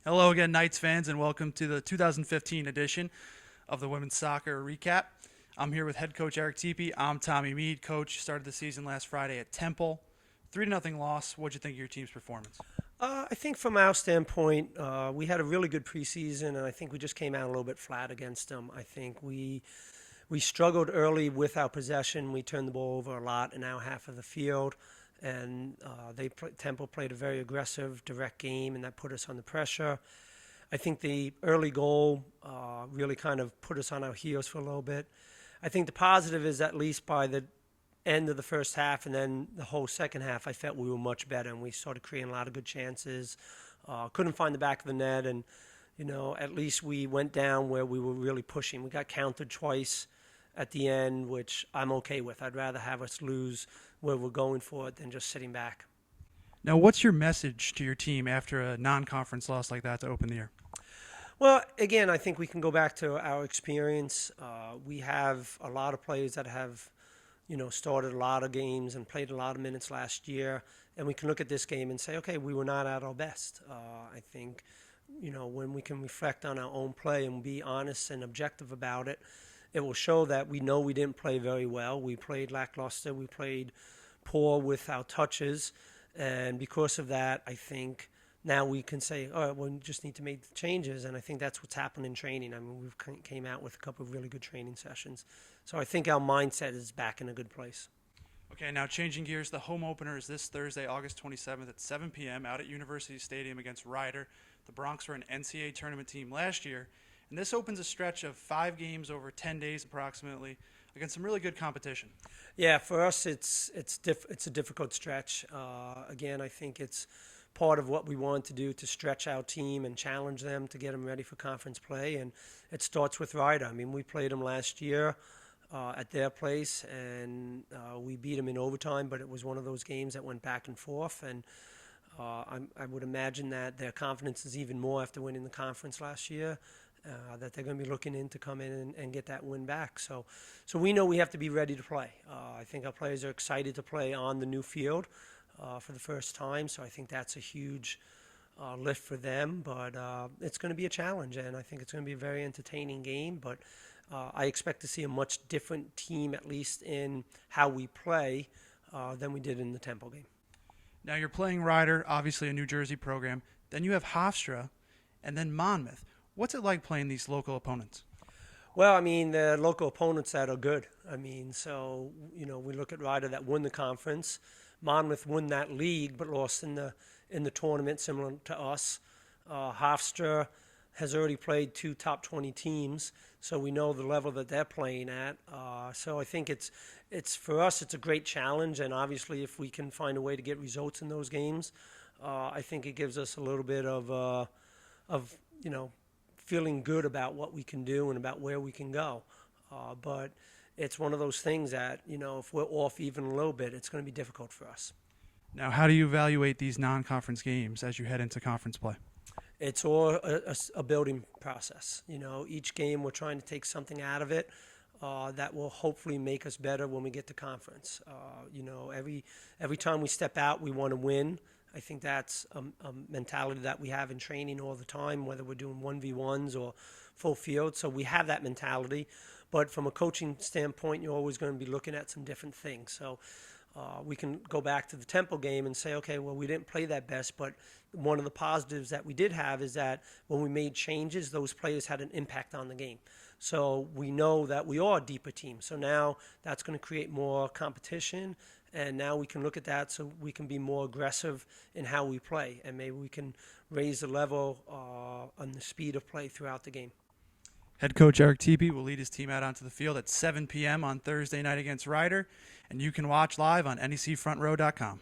Hello again, Knights fans, and welcome to the 2015 edition of the Women's Soccer Recap. I'm here with head coach Eric Teepe. I'm Tommy Mead. Coach started the season last Friday at Temple. 3-0 loss. What'd you think of your team's performance? I think from our standpoint, we had a really good preseason, and I think we just came out a little bit flat against them. I think we struggled early with our possession. We turned the ball over a lot in our half of the field, and Temple played a very aggressive, direct game, and that put us under pressure. I think the early goal really kind of put us on our heels for a little bit. I think the positive is at least by the end of the first half and then the whole second half, I felt we were much better, and we started creating a lot of good chances. Couldn't find the back of the net, and at least we went down where we were really pushing. We got countered twice at the end, which I'm okay with. I'd rather have us lose where we're going for it than just sitting back. Now, what's your message to your team after a non-conference loss like that to open the year? Well, again, I think we can go back to our experience. We have a lot of players that have, started a lot of games and played a lot of minutes last year, and we can look at this game and say, okay, we were not at our best. I think, when we can reflect on our own play and be honest and objective about it, it will show that we know we didn't play very well. We played lackluster. We played poor with our touches, and because of that, I think now we can say, all right, well, we just need to make the changes, and I think that's what's happened in training. I mean, we've came out with a couple of really good training sessions. So I think our mindset is back in a good place. Okay, now changing gears, the home opener is this Thursday, August 27th at 7 p.m. out at University Stadium against Rider. The Bronx were an NCAA tournament team last year, and this opens a stretch of 5 games over 10 days approximately against some really good competition. Yeah, for us, it's a difficult stretch. Again, I think it's part of what we want to do to stretch our team and challenge them to get them ready for conference play, and it starts with Rider. I mean, we played them last year at their place, and we beat them in overtime, but it was one of those games that went back and forth, and I would imagine that their confidence is even more after winning the conference last year, that they're going to be looking in to come in and get that win back. So we know we have to be ready to play. I think our players are excited to play on the new field for the first time, so I think that's a huge lift for them. But it's going to be a challenge, and I think it's going to be a very entertaining game. But I expect to see a much different team, at least in how we play, than we did in the Temple game. Now you're playing Rider, obviously a New Jersey program. Then you have Hofstra, and then Monmouth. What's it like playing these local opponents? Well, I mean, the local opponents that are good. I mean, so, we look at Rider that won the conference. Monmouth won that league but lost in the tournament, similar to us. Hofstra has already played 2 top 20 teams, so we know the level that they're playing at. So I think it's for us, it's a great challenge, and obviously if we can find a way to get results in those games, I think it gives us a little bit of feeling good about what we can do and about where we can go. But it's one of those things that, if we're off even a little bit, it's going to be difficult for us. Now, how do you evaluate these non-conference games as you head into conference play? It's all a building process. Each game we're trying to take something out of it that will hopefully make us better when we get to conference. Every time we step out, we want to win. I think that's a mentality that we have in training all the time, whether we're doing 1v1s or full field. So we have that mentality. But from a coaching standpoint, you're always going to be looking at some different things. So we can go back to the Temple game and say, okay, well, we didn't play that best, but one of the positives that we did have is that when we made changes, those players had an impact on the game. So we know that we are a deeper team. So now that's going to create more competition, and now we can look at that so we can be more aggressive in how we play, and maybe we can raise the level on the speed of play throughout the game. Head coach Eric Teepe will lead his team out onto the field at 7 p.m. on Thursday night against Rider, and you can watch live on necfrontrow.com.